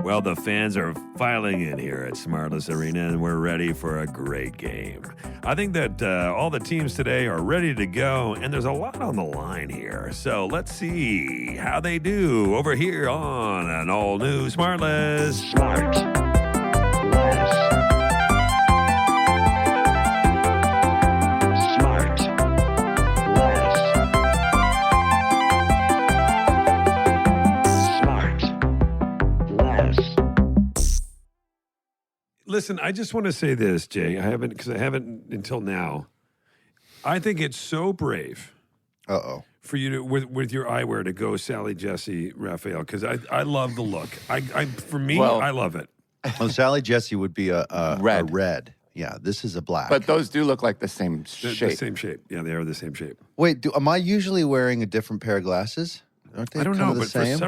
Well, the fans are filing in here at SmartLess Arena, and we're ready for a great game. I think that all the teams today are ready to go, and there's a lot on the line here. So let's see how they do over here on an all-new SmartLess. SmartLess. Listen, I just want to say this, Jay. I haven't until now. I think it's so brave. For you to with your eyewear to go Sally, Jesse, Raphael, because I love the look. I love it. Well, Sally Jesse would be a Red. A red. Yeah, this is a black. But those do look like the same shape. The same shape. Yeah, they are the same shape. Wait, am I usually wearing a different pair of glasses? Aren't they I don't kind know, of the but same?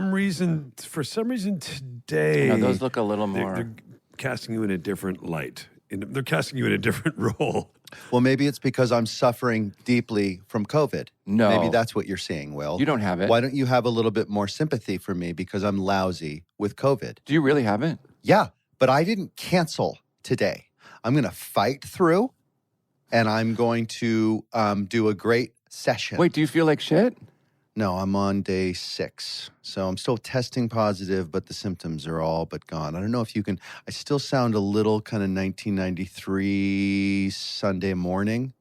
for some reason today, No, those look a little more. They're casting you in a different light. They're casting you in a different role. Well, maybe it's because I'm suffering deeply from COVID. No. Maybe that's what you're seeing, Will. You don't have it. Why don't you have a little bit more sympathy for me because I'm lousy with COVID? Do you really have it? Yeah, but I didn't cancel today. I'm going to fight through, and I'm going to do a great session. Wait, do you feel like shit? No, I'm on day 6. So I'm still testing positive, but the symptoms are all but gone. I don't know if you can, I still sound a little kind of 1993 Sunday morning,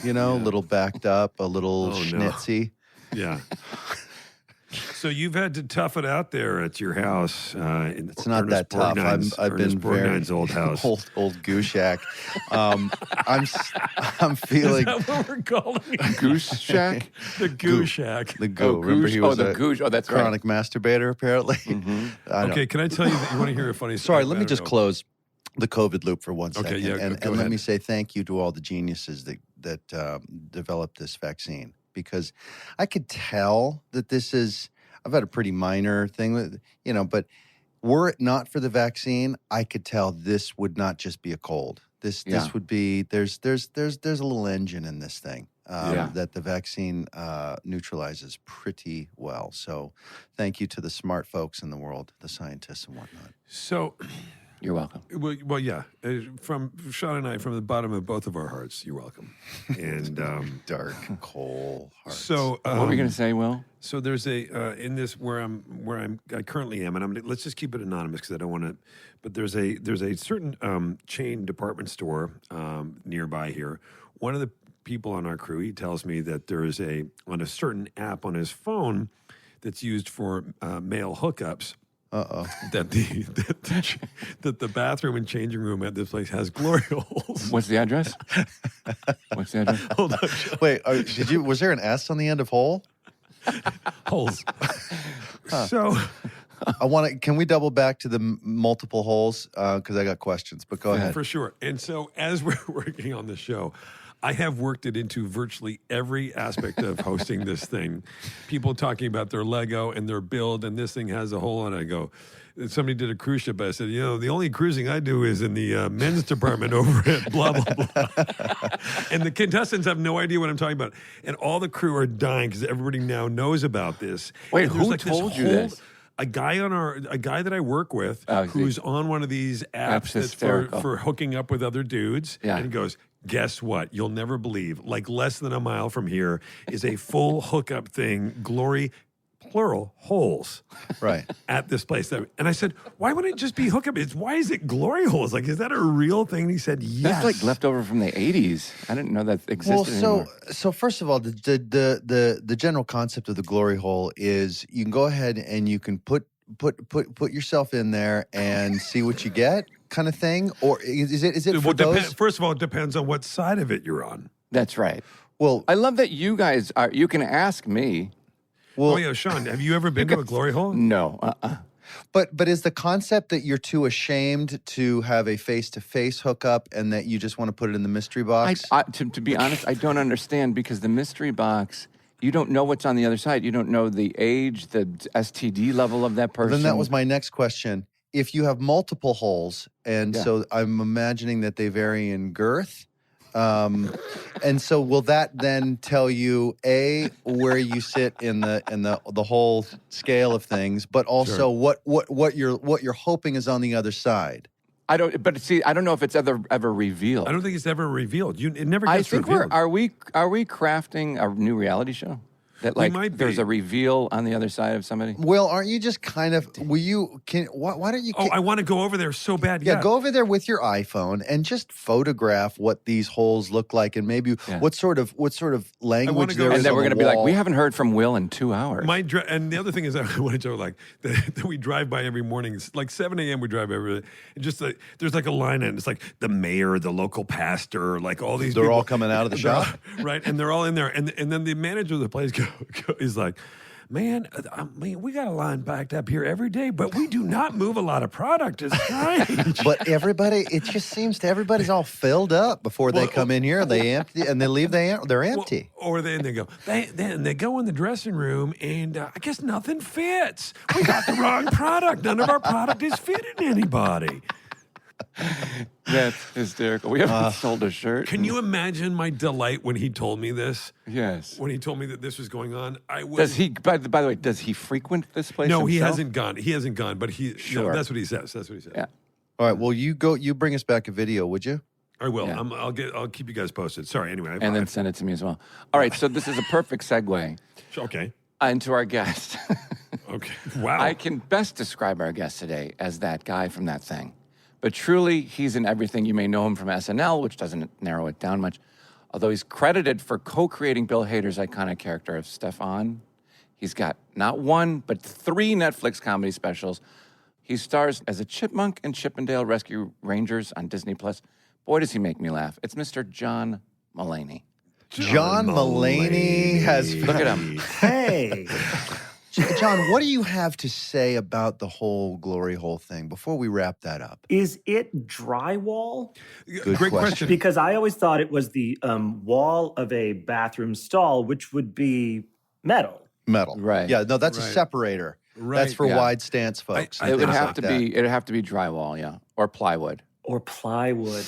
a little backed up, a little schnitzy. No. Yeah. So you've had to tough it out there at your house. It's not that tough. I've been very old house, old goose shack. I'm feeling. Is that what we're calling it? Goose shack? The goose shack. The goo. Oh, Remember goose. he was the goose. Oh, that's chronic masturbator, apparently. Mm-hmm. Okay, can I tell you that you want to hear a funny story? Sorry, let me just close the COVID loop for 1 second. Okay, yeah, and go let ahead. me say thank you to all the geniuses that developed this vaccine, because I could tell that this is. I've had a pretty minor thing with, but were it not for the vaccine, I could tell this would not just be a cold. This would be there's a little engine in this thing that the vaccine neutralizes pretty well. So thank you to the smart folks in the world, the scientists and whatnot. So. You're welcome. Well, yeah. From Sean and I, from the bottom of both of our hearts, you're welcome. And dark coal hearts. So, what were you going to say, Will? So there's in this where I currently am, and let's just keep it anonymous because I don't want to. But there's a certain chain department store nearby here. One of the people on our crew, he tells me that there is on a certain app on his phone that's used for male hookups. That the bathroom and changing room at this place has glory holes. What's the address? Hold on. Wait, was there an S on the end of hole? Holes. So can we double back to the multiple holes? Because I got questions, but go ahead. For sure. And so as we're working on the show, I have worked it into virtually every aspect of hosting this thing. People talking about their Lego and their build, and this thing has a hole in it. I go, somebody did a cruise ship. I said, the only cruising I do is in the men's department over at blah, blah, blah. And the contestants have no idea what I'm talking about. And all the crew are dying because everybody now knows about this. Wait, and who told you this? A guy that I work with who's on one of these apps that's for hooking up with other dudes. Yeah. And he goes, guess what? You'll never believe. Like less than a mile from here is a full hookup thing, glory, plural, holes. Right. At this place. And I said, why wouldn't it just be hookup? Why is it glory holes? Like, is that a real thing? And he said, yes. That's like leftover from the 80s. I didn't know that existed anymore. So first of all, the general concept of the glory hole is you can go ahead and you can put yourself in there and see what you get, kind of thing, or is it for those? First of all, it depends on what side of it you're on. That's right. Well, I love that you guys are. You can ask me. Well, Sean, have you ever been to a glory hole? No. But is the concept that you're too ashamed to have a face-to-face hookup and that you just want to put it in the mystery box? To be honest, I don't understand, because the mystery box, you don't know what's on the other side. You don't know the age, the STD level of that person. Then that was my next question. If you have multiple holes, and so I'm imagining that they vary in girth, And so will that then tell you where you sit in the whole scale of things, but also what you're hoping is on the other side? I don't. But see, I don't know if it's ever revealed. I don't think it's ever revealed. It never gets I think revealed. are we crafting a new reality show? That We might there's be. a reveal on the other side of somebody? Will, aren't you just kind of? Why don't you? I want to go over there so bad. Yeah, go over there with your iPhone and just photograph what these holes look like, and maybe what sort of language go- there is. And then on we're the going to be like, wall. we haven't heard from Will in 2 hours. And the other thing is, I want to joke like that we drive by every morning. It's like 7 a.m. We drive every. And just like there's like a line, and it's like the mayor, the local pastor, like all these. They're people, all coming out of the shop, right? And they're all in there, and then the manager of the place is like. Man, we got a line backed up here every day, but we do not move a lot of product. It's strange. but it just seems to everybody's all filled up before they come in here. They empty and they leave. They're empty. Or then they go. They go in the dressing room, and I guess nothing fits. We got the wrong product. None of our product is fitting anybody. That's hysterical. We haven't sold a shirt. Can you imagine my delight when he told me this? Yes. When he told me that this was going on, I was. Does he? By the way, does he frequent this place? No, he himself? hasn't gone. He hasn't gone, but he. Sure. No, that's what he says. That's what he says. Yeah. All right. Well, you go. You bring us back a video, would you? I will. Yeah. I'll keep you guys posted. Sorry. Anyway. And then send it to me as well. All right. So this is a perfect segue Okay. into our guest. Okay. Wow. I can best describe our guest today as that guy from that thing. But truly, he's in everything. You may know him from SNL, which doesn't narrow it down much. Although he's credited for co-creating Bill Hader's iconic character of Stefan. He's got not one, but 3 Netflix comedy specials. He stars as a chipmunk in Chippendale Rescue Rangers on Disney+. Boy, does he make me laugh. It's Mr. John Mulaney. John Mulaney has. Look at him. Hey. John, what do you have to say about the whole glory hole thing before we wrap that up? Is it drywall? Good Great question. question. Because I always thought it was the wall of a bathroom stall, which would be metal. Metal. Right. Yeah, no, that's a Right. separator. Right. That's for Yeah. wide stance folks. I It would think have to be. It'd have to be drywall, yeah, or plywood. Or plywood.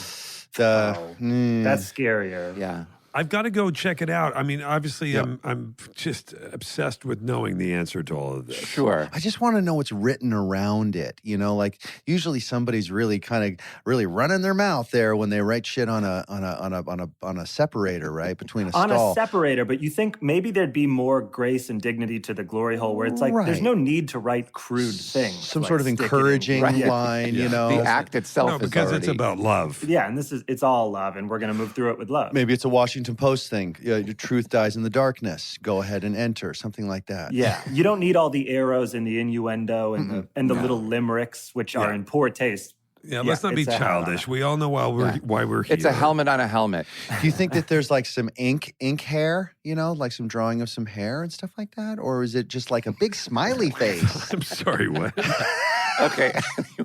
Wow. That's scarier. Yeah. I've got to go check it out. I mean, obviously, I'm just obsessed with knowing the answer to all of this. Sure. I just want to know what's written around it. You know, like usually somebody's really really running their mouth there when they write shit on a separator, right, between a On stall. a separator, but you think maybe there'd be more grace and dignity to the glory hole where it's like there's Right. no need to write crude things. Some like sort of stick it in. encouraging Right. line, you know. The act itself No, is because it's already- about love. Yeah, and it's all love, and we're going to move through it with love. Maybe it's a Washington Post thing. Your truth dies in the darkness. Go ahead and enter. Something like that. Yeah, you don't need all the arrows and the innuendo and the little limericks, which are in poor taste. Yeah, let's not be it's a hell of a- childish. We all know why we're here. It's a helmet on a helmet. Do you think that there's like some ink hair, you know, like some drawing of some hair and stuff like that? Or is it just like a big smiley face? I'm sorry, what? Okay.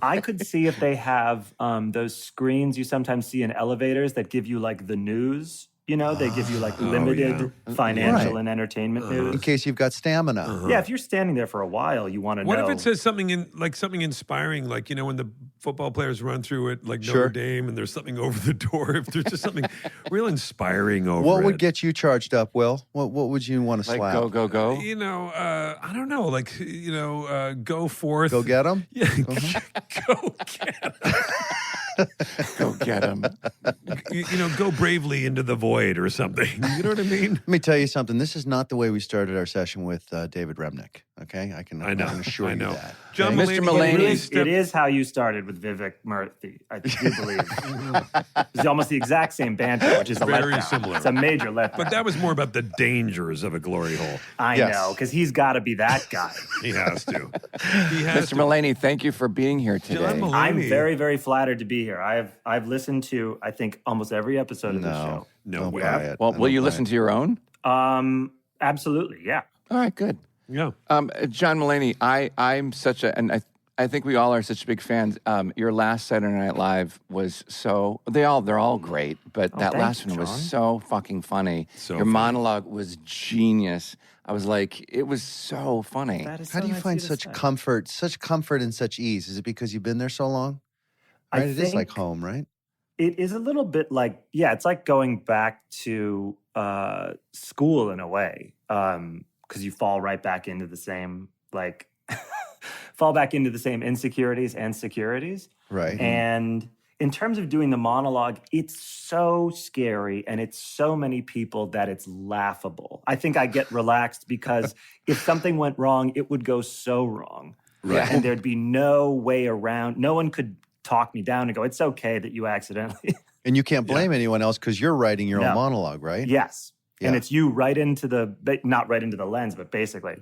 I could see if they have those screens you sometimes see in elevators that give you like the news. You know, they give you like limited financial Right. and entertainment In news. case you've got stamina. Yeah, if you're standing there for a while, you want to What know. if it says something something inspiring, like when the football players run through it, like Sure. Notre Dame, and there's something over the door? If there's just something real inspiring over What would it. get you charged up, Will? What would you want to Like slap? go, go, go. I don't know, go forth. Go get them? Yeah, go get 'em. Go get him. Go bravely into the void or something. You know what I mean? Let me tell you something. This is not the way we started our session with David Remnick. Okay, I can assure I know. you that. John Mr. Mulaney, Mulaney. It is how you started with Vivek Murthy, I do believe. It's almost the exact same banter, which is a Very letdown. similar. It's a major letdown. But that was more about the dangers of a glory hole. I Yes. know, because he's got to be that guy. He has to. He has Mr. to. Mulaney, thank you for being here today. John Mulaney. I'm very, very flattered to be here. I've listened to, I think, almost every episode of this show. No Don't way. buy it. Well, I will don't you buy listen it. to your own? Absolutely, yeah. All right, good. Yeah. John Mulaney, I'm such a, and I think we all are such big fans. Your last Saturday Night Live was they're all great, but that thank last you, one was John. so fucking funny. So Your funny. monologue was genius. I was like, it was so funny. That is How so do you nice find to such say. comfort and such ease? Is it because you've been there so long? I Right? It is like think- home, right? It is a little bit like, yeah, it's like going back to school in a way, because you fall right back into the same, like, fall back into the same insecurities and securities. Right. And in terms of doing the monologue, it's so scary and it's so many people that it's laughable. I think I get relaxed because if something went wrong, it would go so wrong. Right. And there'd be no way around. No one could talk me down and go, it's okay that you accidentally. And you can't blame anyone else because you're writing your No. own monologue, right? Yes. Yeah. And it's you right into not right into the lens, but basically.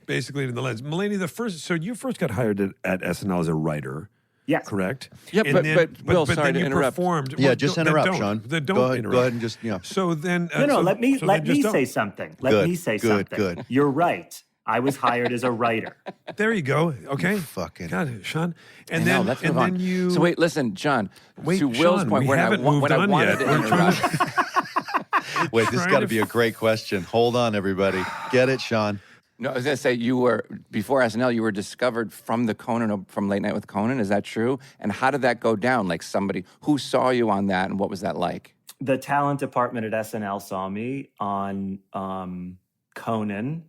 Basically, in the lens. Mulaney, so you first got hired at SNL as a writer, Yes. correct? Yeah, And but Will, sorry then to you interrupt. Performed, Yeah, well, just then interrupt, don't. Sean. Then don't Go ahead, interrupt. go ahead and just, So then, No, let me just say don't. something. Good, Let me say good, something. good. You're right. I was hired as a writer. There you go. Okay. Fucking- God, Sean. And I then, know, let's and move on. then you. So wait, listen, John. Wait, to Will's Sean, point, we when haven't I, moved when I on wanted yet. to We're trying interrupt. Wait, this has trying got to to be a great question. Hold on, everybody. Get it, Sean. No, I was going to say you were before SNL. You were discovered from from Late Night with Conan. Is that true? And how did that go down? Like somebody who saw you on that, and what was that like? The talent department at SNL saw me on Conan.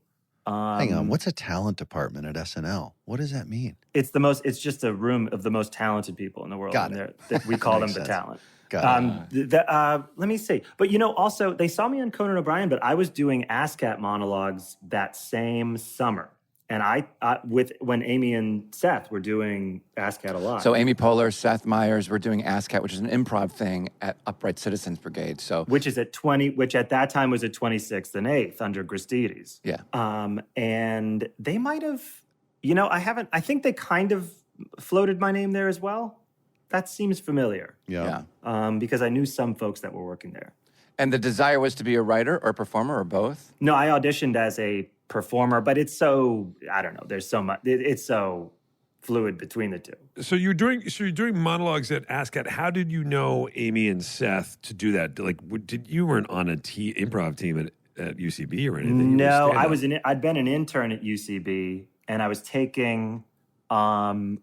Hang on. What's a talent department at SNL? What does that mean? It's just a room of the most talented people in the world. Got and it. we call them Makes the sense. talent. Got Let me see. But also they saw me on Conan O'Brien, but I was doing ASCAT monologues that same summer. And when Amy and Seth were doing ASCAT a lot. So Amy Poehler, Seth Meyers were doing ASCAT, which is an improv thing at Upright Citizens Brigade. So which at that time was at 26th and 8th under Gristides. yeah, And they might have, I think they kind of floated my name there as well. That seems familiar. Yeah. Because I knew some folks that were working there. And the desire was to be a writer or a performer or both. No, I auditioned as a performer, but it's so, I don't know, there's so much, it's so fluid between the two. So you're doing monologues at ASCAT. How did you know Amy and Seth to do that? Like, you weren't on a improv team at UCB or anything? You were No, stand-up. I'd been an intern at UCB, and I was taking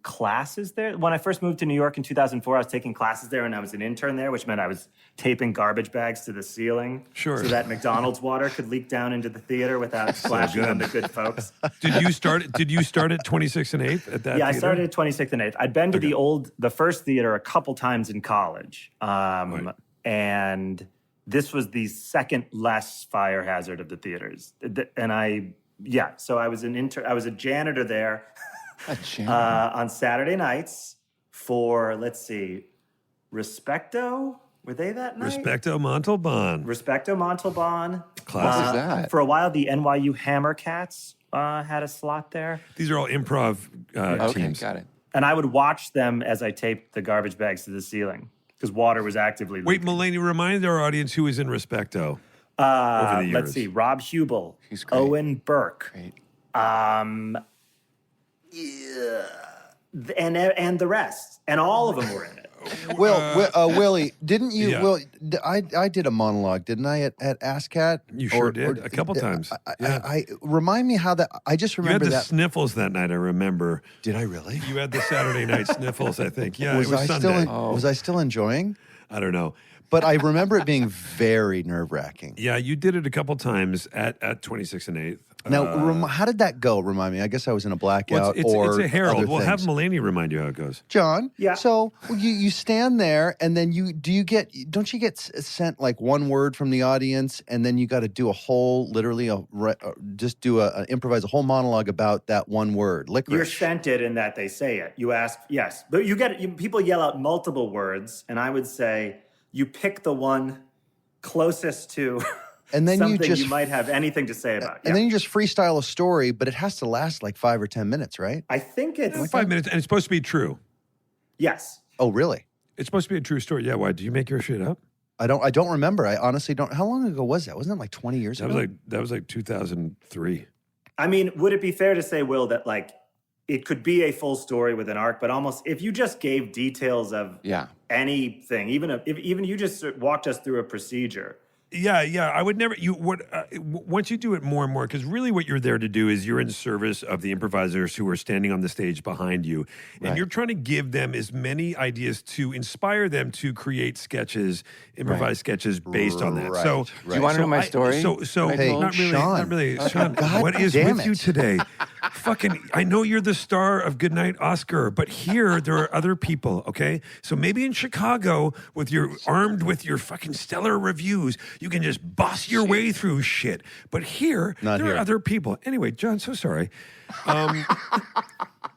classes there. When I first moved to New York in 2004, I was taking classes there, and I was an intern there, which meant I was taping garbage bags to the ceiling, Sure. so that McDonald's water could leak down into the theater without splashing on the good folks. Did you start at 26th and 8th at that? Yeah, I theater? started at 26th and 8th. I'd been to the first theater a couple times in college, and this was the second less fire hazard of the theaters. And so I was an intern. I was a janitor there. On Saturday nights for, let's see, Respecto. Were they that night? Respecto Montalban. Respecto Montalban. Classic. What is that? For a while, the NYU Hammercats had a slot there. These are all improv Okay, teams. got it. And I would watch them as I taped the garbage bags to the ceiling because water was actively Wait, leaking. Mulaney, remind our audience who is in Respecto over the years. Let's see, Rob Hubel, He's great. Owen Burke, Great. and the rest. And all of them were in it. Willie, didn't you? Yeah. Will, I did a monologue, didn't I, at ASCAT? You sure did, a couple times. Yeah. I remind me how that. I just You had remember the that. sniffles that night, I remember. Did I really? You had the Saturday night sniffles, I think. Yeah, Was it was I Sunday. was I still enjoying? I don't know. But I remember it being very nerve wracking. Yeah, you did it a couple times at 26 and 8th. Now, how did that go? Remind me. I guess I was in a blackout it's or a herald. other We'll have things. Mulaney remind you how it goes. John. Yeah. So you stand there, and then don't you get sent like one word from the audience, and then you got to do a whole, literally, improvise a whole monologue about that one word, licorice. You're sent it in that they say it. You ask, yes. But people yell out multiple words, and I would say you pick the one closest to And then something you just might have anything to say about. And then you just freestyle a story, but it has to last like 5 or 10 minutes, right? I think it's 5 minutes, and it's supposed to be true. yes. Oh, really? It's supposed to be a true story. Yeah, why? Did you make your shit up? I don't remember. I honestly don't. How long ago was that? Wasn't it like 20 years ago? That was like 2003. I mean, would it be fair to say, Will, that like it could be a full story with an arc, but almost if you just gave details of Yeah. anything, even if you just walked us through a procedure, Yeah. I would never. Once you do it more and more, because really, what you're there to do is you're in service of the improvisers who are standing on the stage behind you, and you're trying to give them as many ideas to inspire them to create sketches, improvised sketches based on that. Right, So, right. Do you want to know my story? Hey, not really, Sean. not really. Sean, God what is damn with you it. today? Fucking, I know you're the star of Goodnight Oscar, but here there are other people. Okay, so maybe in Chicago, armed with your fucking stellar reviews, you can just boss your way through shit. But here, Not there here. are other people. Anyway, John, so sorry.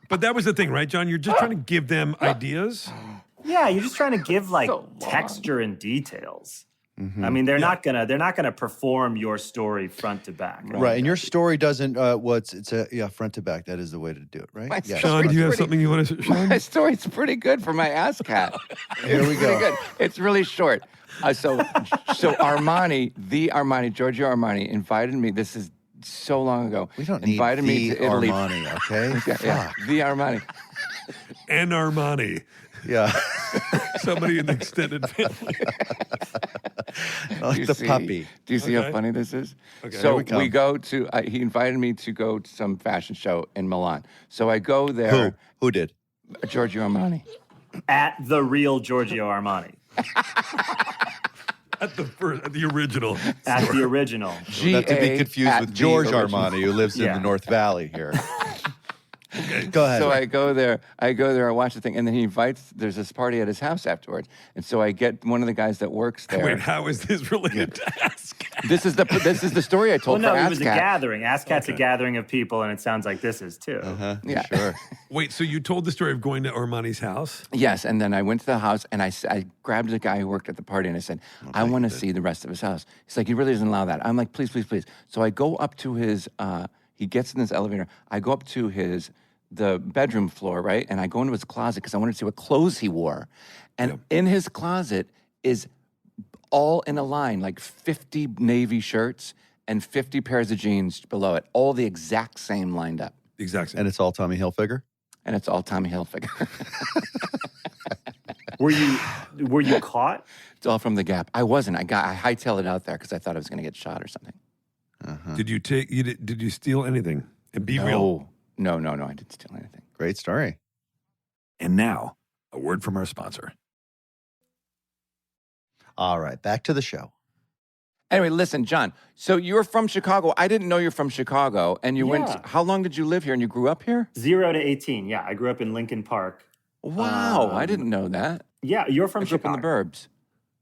But that was the thing, right, John? You're just trying to give them ideas. Yeah, you're just trying to give like So long. texture and details. Mm-hmm. I mean, they're not gonna perform your story front to back. Right, and your story doesn't. It's front to back. That is the way to do it, right? My Yeah. Sean, do you have pretty- something you want to? Sean? My story's pretty good for my ass cat. Here we It's go. pretty good. It's really short. So Armani, Giorgio Armani invited me. This is so long ago. We don't need invited me the to Italy. Armani, okay? Yeah, Fuck. the Armani. And Armani. Yeah. Somebody in the extended family. Like Do you the see- puppy. Do you see Okay. how funny this is? Okay. Here So we come. we go to. He invited me to go to some fashion show in Milan. So I go there. Who did? Giorgio Armani. At the real Giorgio Armani. At the original. At the original. Not to be confused at with the George original. Armani, who lives in Yeah. the North Valley here. Go ahead. So I go there, I watch the thing, and then he invites, there's this party at his house afterwards. And so I get one of the guys that works there. Wait, how is this related to Ask? This is the story I Well, told no, for it was a ASCAT. gathering. ASCAT's a gathering of people, and it sounds like this is too. Yeah. Sure. Wait, so you told the story of going to Armani's house? Yes, and then I went to the house and I grabbed the guy who worked at the party and I said, I want to see the rest of his house. He's like, he really doesn't allow that. I'm like, please, please, please. So I go up to his, he gets in this elevator. I go up to the bedroom floor, right? And I go into his closet because I wanted to see what clothes he wore. And in his closet is all in a line, like 50 Navy shirts and 50 pairs of jeans below it, all the exact same lined up. Exactly. And it's all Tommy Hilfiger? And it's all Tommy Hilfiger. Were you caught? It's all from the Gap. I wasn't. I hightailed it out there because I thought I was going to get shot or something. Did you steal anything? And be real. No, I didn't steal anything. Great story. And now, a word from our sponsor. All right, back to the show. Anyway, listen, John. So you're from Chicago. I didn't know you're from Chicago. And you Yeah. went, how long did you live here? And you grew up here? 0 to 18. Yeah, I grew up in Lincoln Park. Wow, I didn't know that. Yeah, you're from I grew up in Chicago. the burbs.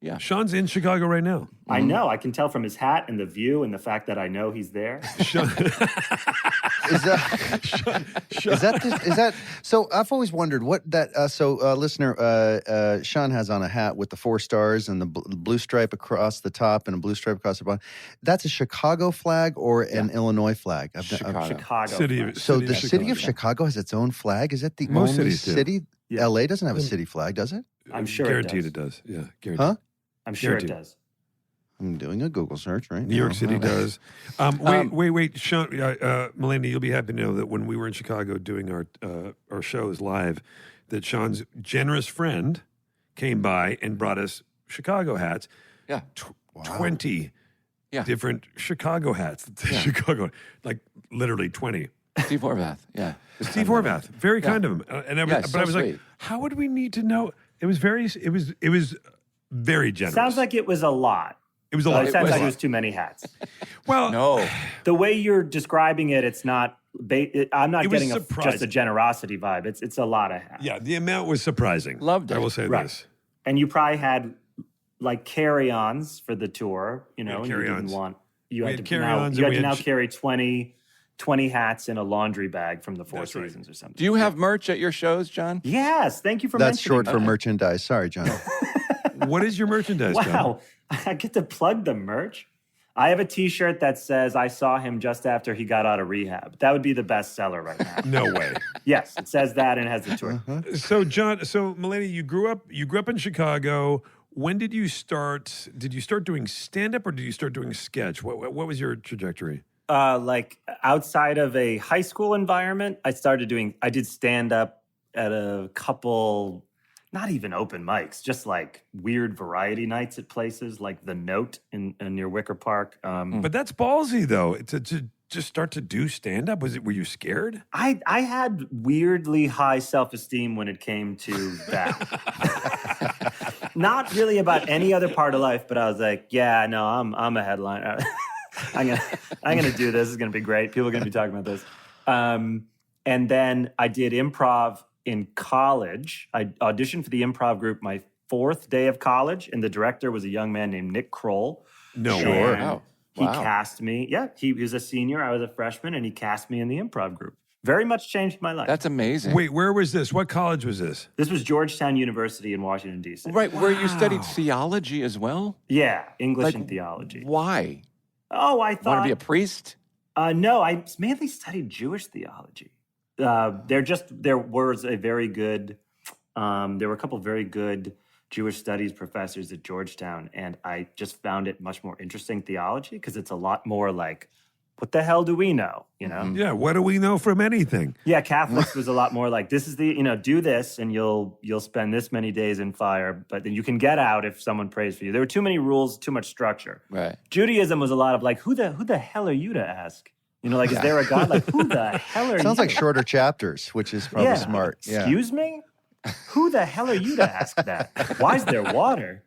Yeah. Sean's in Chicago right now. I know. I can tell from his hat and the view and the fact that I know he's there. Sean, Is that so? I've always wondered what that. Listener, Sean has on a hat with the 4 stars and the blue stripe across the top and a blue stripe across the bottom. That's a Chicago flag or an Illinois flag? Chicago. Chicago. So the city of Chicago. Chicago has its own flag. Is it the Most only cities do. city? Yeah. LA doesn't have a city flag, does it? I'm sure Guaranteed it does. Yeah, guaranteed. Huh? I'm sure Guaranteed. it does. I'm doing a Google search right New York now. City does. Wait, Sean, Mulaney, you'll be happy to know that when we were in Chicago doing our shows live, that Sean's generous friend came by and brought us Chicago hats. Yeah. 20 Yeah. different Chicago hats. Chicago, like literally 20. Steve Horvath. Yeah. Steve Horvath, very kind of him. And Yeah, but so I was like, sweet. how would we need to know? It was very generous. Sounds like it was a lot. it was a lot. It sounds was like a it was too many hats. Well, No. The way you're describing it, it's not. I'm not It was getting just a surprising. generosity vibe. It's a lot of hats. yeah, the amount was surprising. Loved I it. will say Right. this. And you probably had like carry-ons for the tour, you know, had and you didn't carry-ons. want you We had had to now, carry-ons you and had we to had now carry 20 hats in a laundry bag from the Four That's right. Seasons or something. Do you have merch at your shows, John? Yes, thank you for That's mentioning short for that. merchandise. Sorry, John. What is your merchandise, John? Wow, I get to plug the merch. I have a T-shirt that says "I saw him just after he got out of rehab." That would be the best seller right now. No way. Yes, it says that and it has the tour. So, John, Mulaney, you grew up in Chicago. When did you start? Did you start doing stand-up or did you start doing sketch? What was your trajectory? Like outside of a high school environment, I did stand up at a couple not even open mics, just like weird variety nights at places like The Note in near Wicker Park. But that's ballsy, though, to just start to do stand-up. Were you scared? I had weirdly high self-esteem when it came to that. Not really about any other part of life, but I was like, yeah, no, I'm a headliner. I'm gonna do this. It's gonna be great. People are gonna be talking about this. And then I did improv in college. I auditioned for the improv group my 4th day of college, and the director was a young man named Nick Kroll. No And way. Wow. He Wow. cast me. Yeah, he was a senior. I was a freshman, and he cast me in the improv group. Very much changed my life. That's amazing. Wait, where was this? What college was this? This was Georgetown University in Washington, D.C. Right, where you studied theology as well? Yeah, English Like, and theology. Why? Oh, I Want to thought... be a priest? No, I mainly studied Jewish theology. There was a very good... there were a couple of very good Jewish studies professors at Georgetown, and I just found it much more interesting theology because it's a lot more like, what the hell do we know? You know? Yeah, what do we know from anything? Yeah, Catholics was a lot more like, this is the, do this and you'll spend this many days in fire, but then you can get out if someone prays for you. There were too many rules, too much structure. Right. Judaism was a lot of like, who the hell are you to ask? Like, is there a God? Like, who the hell are you? Sounds like shorter chapters, which is probably smart. Yeah. Excuse me? Who the hell are you to ask that? Why is there water?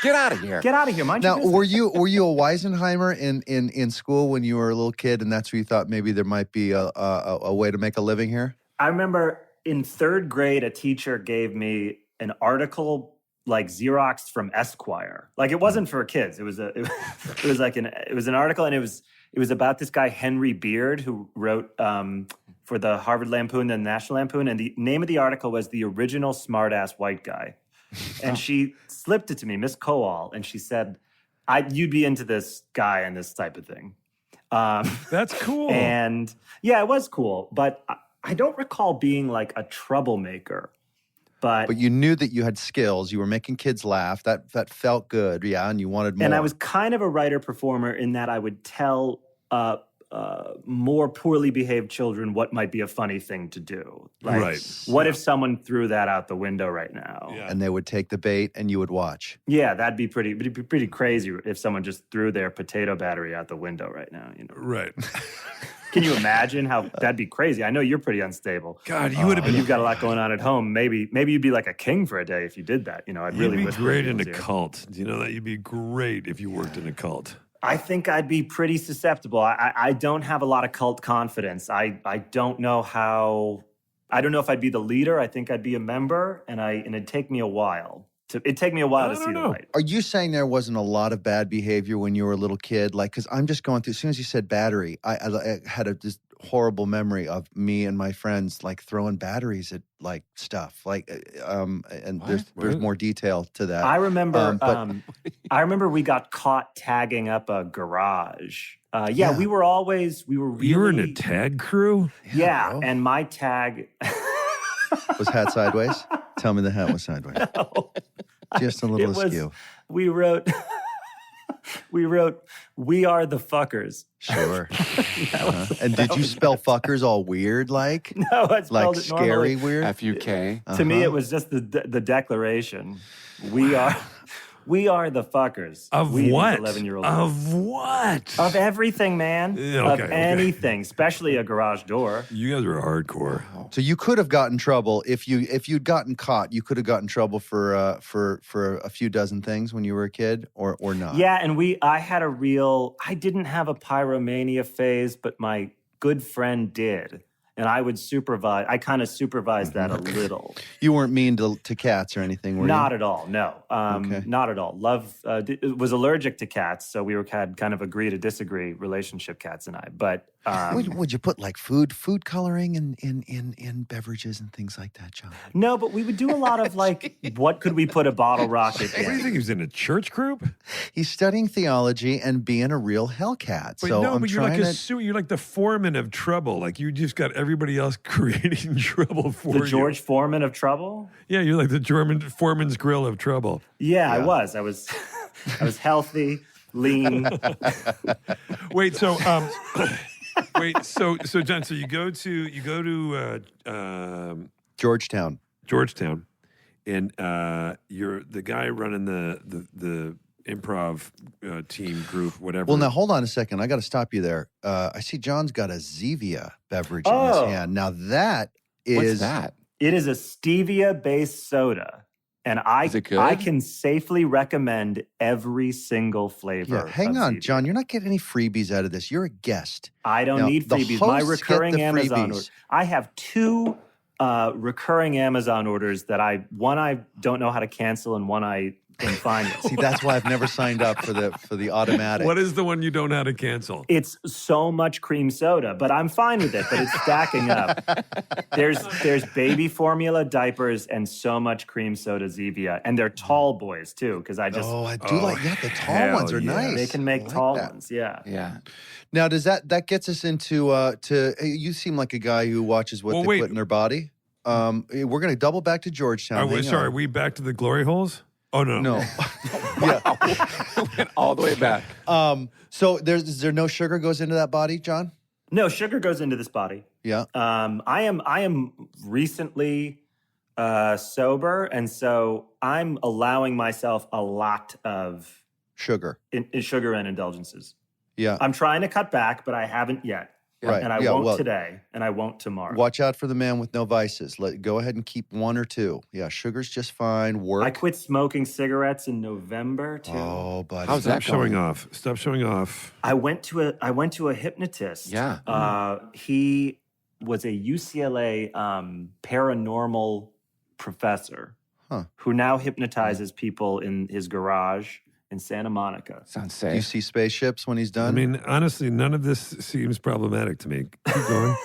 Get out of here. Get out of here. Mind your Now, business. were you a Weisenheimer in school when you were a little kid, and that's where you thought maybe there might be a way to make a living here? I remember in 3rd grade, a teacher gave me an article like Xeroxed from Esquire. Like, it wasn't for kids. It was an article, and it was about this guy Henry Beard who wrote for the Harvard Lampoon and the National Lampoon, and the name of the article was "The Original Smartass White Guy." And she slipped it to me, Miss Coal, and she said, "You'd be into this guy and this type of thing." That's cool. And yeah, it was cool, but I don't recall being like a troublemaker. But you knew that you had skills. You were making kids laugh. That felt good, yeah, and you wanted more. And I was kind of a writer-performer in that I would tell more poorly behaved children what might be a funny thing to do. Like, Right. what if someone threw that out the window right now? Yeah. And they would take the bait, and you would watch. Yeah, that'd be pretty crazy if someone just threw their potato battery out the window right now. Right. Can you imagine how that'd be crazy? I know you're pretty unstable. God, you would have And been. you've got a lot going on at home. Maybe you'd be like a king for a day if you did that. I'd You'd really be whisper great in a people's ear. cult. Do you know that? You'd be great if you worked in a cult. I think I'd be pretty susceptible. I don't have a lot of cult confidence. I don't know how. I don't know if I'd be the leader. I think I'd be a member, and it'd take me a while. It'd take me a while I to don't see know. the light. Are you saying there wasn't a lot of bad behavior when you were a little kid? Like, because I'm just going through. As soon as you said battery, I had this horrible memory of me and my friends like throwing batteries at like stuff. Like, and there's What? more detail to that. I remember. but- I remember we got caught tagging up a garage. Yeah. we were really. You were in a tag crew? Yeah, bro. and my tag. Was hat sideways? Tell me the hat was sideways. Just a little It was- askew. We wrote. We are the fuckers. Sure. And did you spell fuckers all weird, like No, I spelled like it scary normally. weird? FUK. To me, it was just the declaration. We are the fuckers. Of We, these what? 11-year-old Of what? Of everything, man. Yeah, of okay. anything, especially a garage door. You guys were hardcore. So you could have gotten trouble if you'd gotten caught. You could have gotten trouble for a few dozen things when you were a kid, or not. Yeah, and I didn't have a pyromania phase, but my good friend did. And I would supervise. I kind of supervised that a little. You weren't mean to cats or anything, were Not you? at all. No. Okay. Not at all. Love was allergic to cats, so we had kind of agree to disagree relationship, cats and I. But Would you put like food coloring in beverages and things like that, John? no, but we would do a lot of like, what could we put a bottle rocket What do you in? think? He was in a church group? He's studying theology and being a real Hellcat. But So no, I'm but you're trying like to. you're like the foreman of trouble. Like you just got everybody else creating trouble for The you. George Foreman of trouble? Yeah, you're like the German foreman's grill of trouble. Yeah, I was. I was healthy, lean. Wait, so so John, so you go to Georgetown. Georgetown. and you're the guy running the improv team group, whatever. Well, now hold on a second. I got to stop you there. I see John's got a Zevia beverage in his hand. Now that is What's that? It is a stevia-based soda, and Is it good? I can safely recommend every single flavor. Yeah, hang of on, Zevia. John. You're not getting any freebies out of this. You're a guest. I don't Now, need the freebies. My hosts get recurring the Amazon freebies. order. I have 2 recurring Amazon orders that one I don't know how to cancel, and one I am fine with. See, that's why I've never signed up for the automatic. what is the one you don't know how to cancel? It's so much cream soda, but I'm fine with it. But it's stacking up. There's baby formula diapers and so much cream soda Zevia, and they're tall boys too. Because I just I do like the tall hell ones are yeah. nice. they can I make like tall that. ones. Yeah. Yeah. Now, does that gets us into you seem like a guy who watches what Well, they wait. put in their body. We're going to double back to Georgetown. Hang Sorry, on. are we back to the glory holes? Oh no, No. Went all the way back. So is there no sugar goes into that body, John? No, sugar goes into this body. Yeah. I am recently sober, and so I'm allowing myself a lot of Sugar. in sugar and indulgences. Yeah. I'm trying to cut back, but I haven't yet. Right. And I Yeah, won't well- today, and I won't tomorrow. Watch out for the man with no vices. Go ahead and keep 1 or 2. Yeah, sugar's just fine. Work. I quit smoking cigarettes in November too. Oh, buddy. How's Stop that showing going? off. Stop showing off. I went to a hypnotist. Yeah. He was a UCLA paranormal professor who now hypnotizes people in his garage in Santa Monica. Sounds Do you safe. see spaceships when he's done? I mean, honestly, none of this seems problematic to me. Keep going.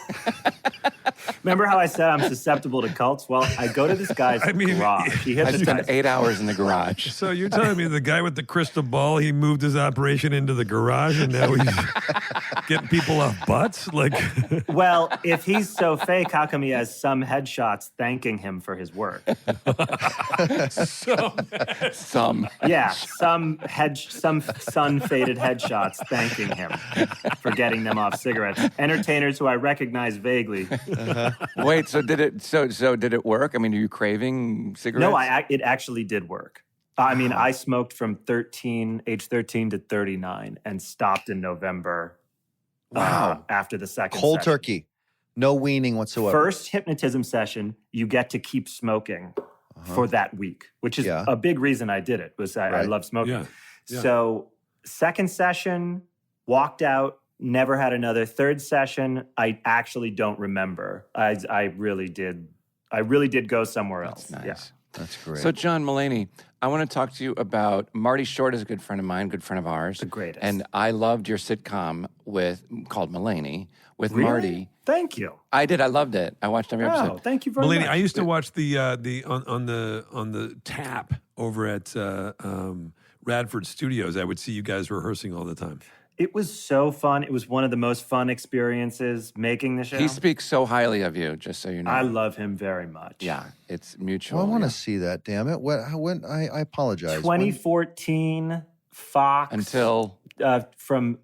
Remember how I said I'm susceptible to cults? Well, I go to this guy's I mean, garage. He I spent hypnotizes. 8 hours in the garage. So you're telling me the guy with the crystal ball, he moved his operation into the garage and now he's getting people off butts? Like, Well, if he's so fake, how come he has some headshots thanking him for his work? Some. Yeah, some sun-faded headshots thanking him for getting them off cigarettes. Entertainers who I recognize vaguely. Wait, so did it work? I mean, are you craving cigarettes? No, it actually did work. I mean, I smoked from age 13 to 39 and stopped in November. Wow. After the second Cold session. turkey. No weaning whatsoever. First hypnotism session, you get to keep smoking for that week, which is Yeah. a big reason I did it. I Right. love smoking. yeah. Yeah. So second session, walked out, never had another. Third session, I actually don't remember. I really did go somewhere else. Nice. Yeah. That's great. So, John Mulaney, I want to talk to you about Marty Short is a good friend of mine, good friend of ours. The greatest. And I loved your sitcom called Mulaney with Really? Marty. Thank you. I did. I loved it. I watched every Oh, episode. thank you very Mulaney, much. I used to watch the on the tap over at Radford Studios. I would see you guys rehearsing all the time. It was so fun. It was one of the most fun experiences making the show. He speaks so highly of you, just so you know. I love him very much. Yeah, it's mutual. well, I want to yeah. see that. Damn it! When I apologize. 2014, Fox. Until from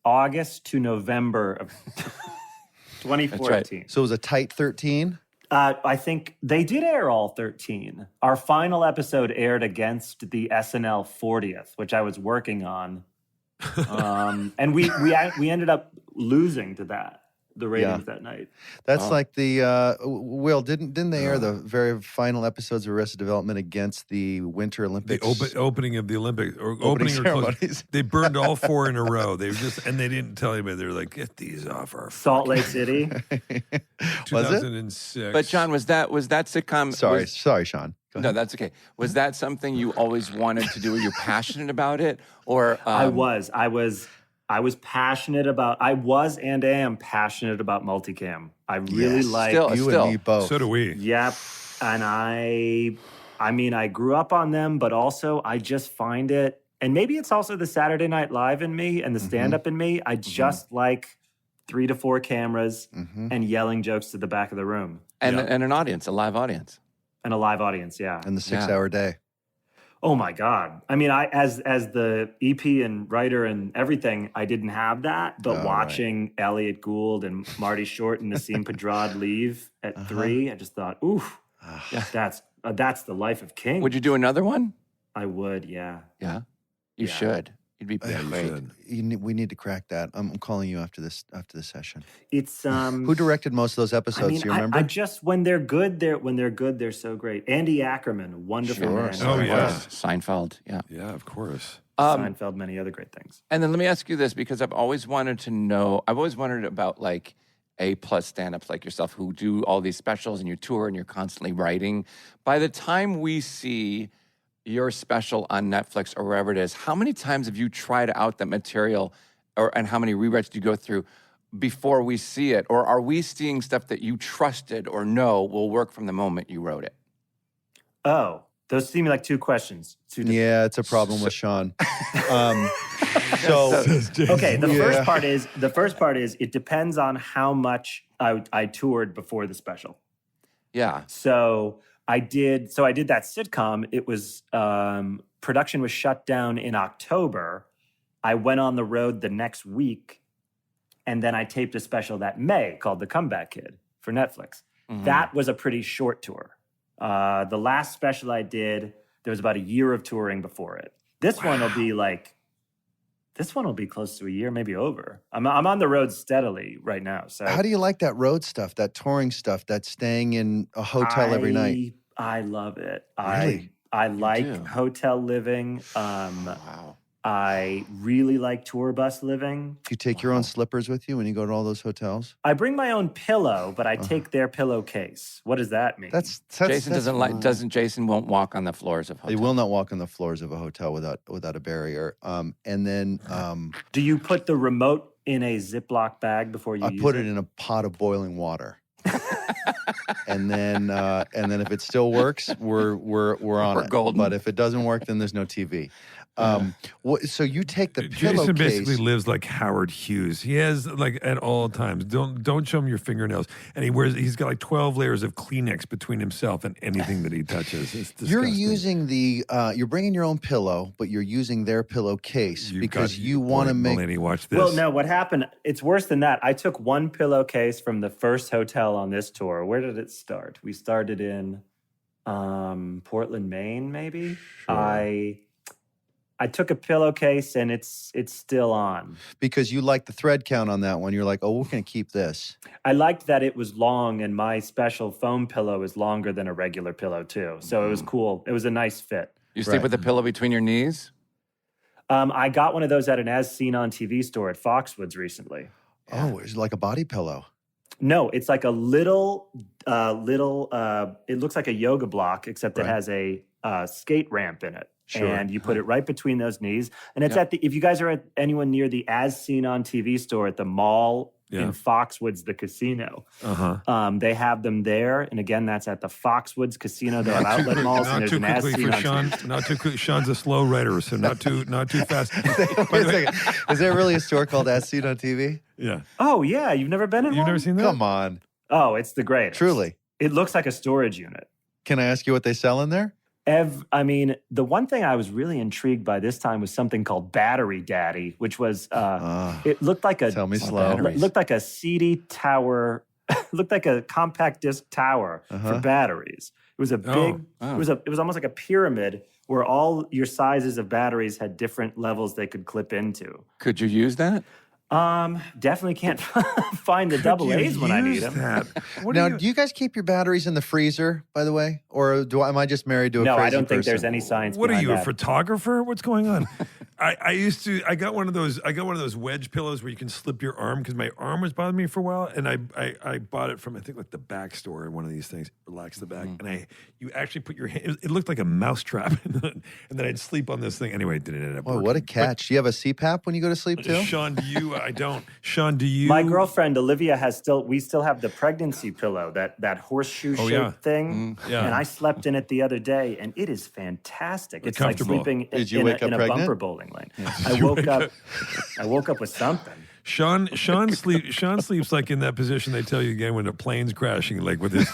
August to November of 2014. So it was a tight 13. I think they did air all 13. Our final episode aired against the SNL 40th, which I was working on, and we ended up losing to the ratings that night. That's like the Will. Didn't they air the very final episodes of Arrested Development against the Winter The Olympics? opening of the Olympics or Opening opening or closing. ceremonies. They burned all 4 in a row. They didn't tell anybody. They were like, "Get these off our Salt Lake City. Was it? 2006." But John, was that sitcom? Sorry, Sean. Go No, ahead. that's okay. Was that something you always wanted to do? Were you passionate about it, or I was passionate about. I was and am passionate about multicam. I really Yes. like. Still- You and me both. so do we. Yep. And I mean, I grew up on them, but also I just find it, and maybe it's also the Saturday Night Live in me and the stand-up in me. I just like 3 to 4 cameras and yelling jokes to the back of the room and Yeah. an audience, a live audience? and a live audience. Yeah. And the 6-hour day. Oh my God. I mean, as the EP and writer and everything, I didn't have that. But Oh, watching Elliot Gould and Marty Short and Nassim Pedrad leave at 3, I just thought, oof, That's the life of king. Would you do another one? I would, yeah. Yeah. You Yeah. should. You'd be Yeah, you great. should. We need to crack that. I'm calling you after this session. It's Who directed most of those episodes? I mean, do you remember? I just when they're good, they're so great. Andy Ackerman, wonderful Sure. man. Oh, yeah. Seinfeld. Yeah. Yeah, of course. Seinfeld, many other great things. And then let me ask you this, because I've always wanted to know, I've always wondered about like A+ stand-ups like yourself who do all these specials and you tour and you're constantly writing. By the time we see your special on Netflix or wherever it is, how many times have you tried out that material and how many rewrites do you go through before we see it? Or are we seeing stuff that you trusted or know will work from the moment you wrote it? Oh, those seem like two questions. Yeah, it's a problem with Sean. So Okay, the first part is it depends on how much I toured before the special. Yeah. So I did that sitcom. It was production was shut down in October. I went on the road the next week, and then I taped a special that May called The Comeback Kid for Netflix. Mm-hmm. That was a pretty short tour. The last special I did, there was about a year of touring before it. This one will be close to a year, maybe over. I'm on the road steadily right now. So how do you like that road stuff, that touring stuff, that staying in a hotel every night? I love it. Really? I like do? hotel living. Wow. I really like tour bus living. Do you take your own slippers with you when you go to all those hotels? I bring my own pillow, but I take their pillowcase. What does that mean? Jason won't walk on the floors of He hotels. will not walk on the floors of a hotel without a barrier. And then Do you put the remote in a Ziploc bag before you I use put it in a pot of boiling water. and then if it still works, we're on We're it. golden. But if it doesn't work, then there's no TV. So you take the Jason pillowcase. basically lives like Howard Hughes. He has like at all times. Don't show him your fingernails. And he's got like 12 layers of Kleenex between himself and anything that he touches. It's disgusting. You're using you're bringing your own pillow, but you're using their pillowcase because you want to make. Mulaney, watch this. Well, no, what happened? It's worse than that. I took one pillowcase from the first hotel on this tour. Where did it start? We started in Portland, Maine, maybe. Sure. I took a pillowcase and it's still on. Because you like the thread count on that one. You're like, oh, we're going to keep this. I liked that it was long and my special foam pillow is longer than a regular pillow too. So it was cool. It was a nice fit. You sleep with a pillow between your knees? I got one of those at an As Seen on TV store at Foxwoods recently. Oh, it's like a body pillow. No, it's like a little, it looks like a yoga block, except it has a skate ramp in it. Sure. And you put it right between those knees. And it's if you guys are at anyone near the As Seen on TV store at the mall in Foxwoods, the casino, they have them there. And again, that's at the Foxwoods Casino. They have outlet malls, and there's an As Seen on Sean. Not too quick. Sean's a slow writer, so not too fast. Wait a second. Is there really a store called As Seen on TV? Yeah. Oh, yeah. You've never been in You've one? never seen that? Come on. Oh, it's the greatest. Truly. It looks like a storage unit. Can I ask you what they sell in there? I mean, the one thing I was really intrigued by this time was something called Battery Daddy, which was it looked like a Tell me slow. looked like a CD tower, looked like a compact disc tower for batteries. It was a big, it was almost like a pyramid where all your sizes of batteries had different levels they could clip into. Could you use that? Definitely can't find the double A's when I need them. Now, do you guys keep your batteries in the freezer, by the way? Or am I just married to a crazy person? No, I don't think there's any science What are behind you, a that. photographer? What's going on? I got one of those wedge pillows where you can slip your arm because my arm was bothering me for a while, and I bought it from I think like the back store in one of these things. Relax the back, and you actually put your hand. It looked like a mouse trap, and then I'd sleep on this thing. Anyway, it didn't end up. What a catch! Do you have a CPAP when you go to sleep too? Sean, do you? I don't. Sean, do you? My girlfriend Olivia we still have the pregnancy pillow, that horseshoe shaped thing. Yeah. And I slept in it the other day, and it is fantastic. It's like comfortable. sleeping Did you in wake up a pregnant? bumper bowling lane. I woke up with something. Sean sleeps like in that position they tell you again when a plane's crashing, like with his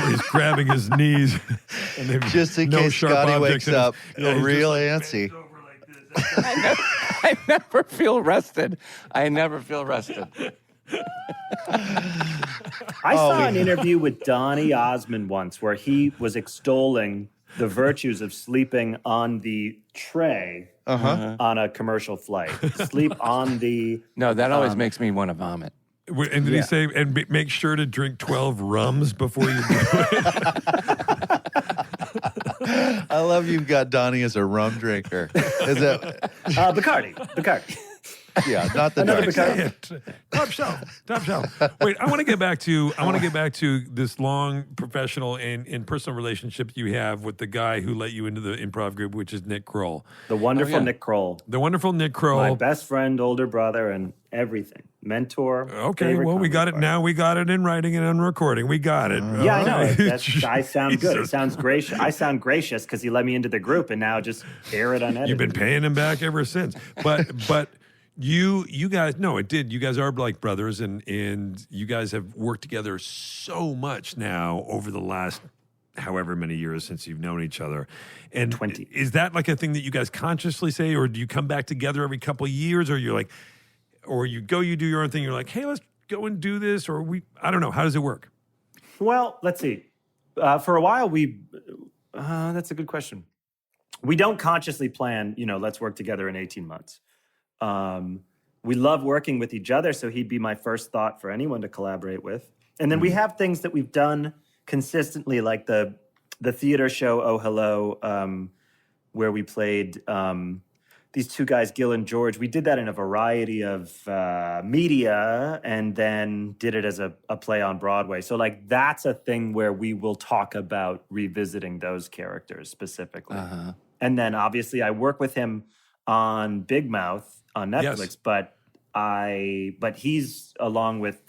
he's grabbing his knees, and they've Just in no case sharp Scotty objects wakes in his- up he's real just antsy. bent over like this. I never feel rested. I never feel rested. I saw an interview with Donny Osmond once where he was extolling the virtues of sleeping on the tray on a commercial flight. Sleep on the... No, that always makes me want to vomit. And did he say, make sure to drink 12 rums before you do it? I love you've got Donnie as a rum drinker. Is that Bacardi. yeah, not the Another dark Bacardi. side. Top shelf. Wait, I want to get back to this long professional and personal relationship you have with the guy who let you into the improv group, which is Nick Kroll. The wonderful Nick Kroll. The wonderful Nick Kroll. My best friend, older brother, and everything. Mentor. Okay, well, we got it now. We got it in writing and on recording. We got it. Yeah, I know. I sound good. It Jesus. sounds gracious. I sound gracious because he let me into the group, and now just air it unedited. You've been paying him back ever since. But you guys, no, it did. You guys are like brothers, and you guys have worked together so much now over the last however many years since you've known each other. And 20. Is that like a thing that you guys consciously say, or do you come back together every couple of years, or you're like, or you do your own thing, you're like, hey, let's go and do this, or I don't know. How does it work? Well, let's see. For a while, that's a good question. We don't consciously plan, let's work together in 18 months. We love working with each other, so he'd be my first thought for anyone to collaborate with. And then we have things that we've done consistently, like the theater show, Oh Hello, where we played these two guys, Gil and George. We did that in a variety of media and then did it as a play on Broadway. So that's a thing where we will talk about revisiting those characters specifically. Uh-huh. And then obviously I work with him on Big Mouth on Netflix, Yes. but he's along with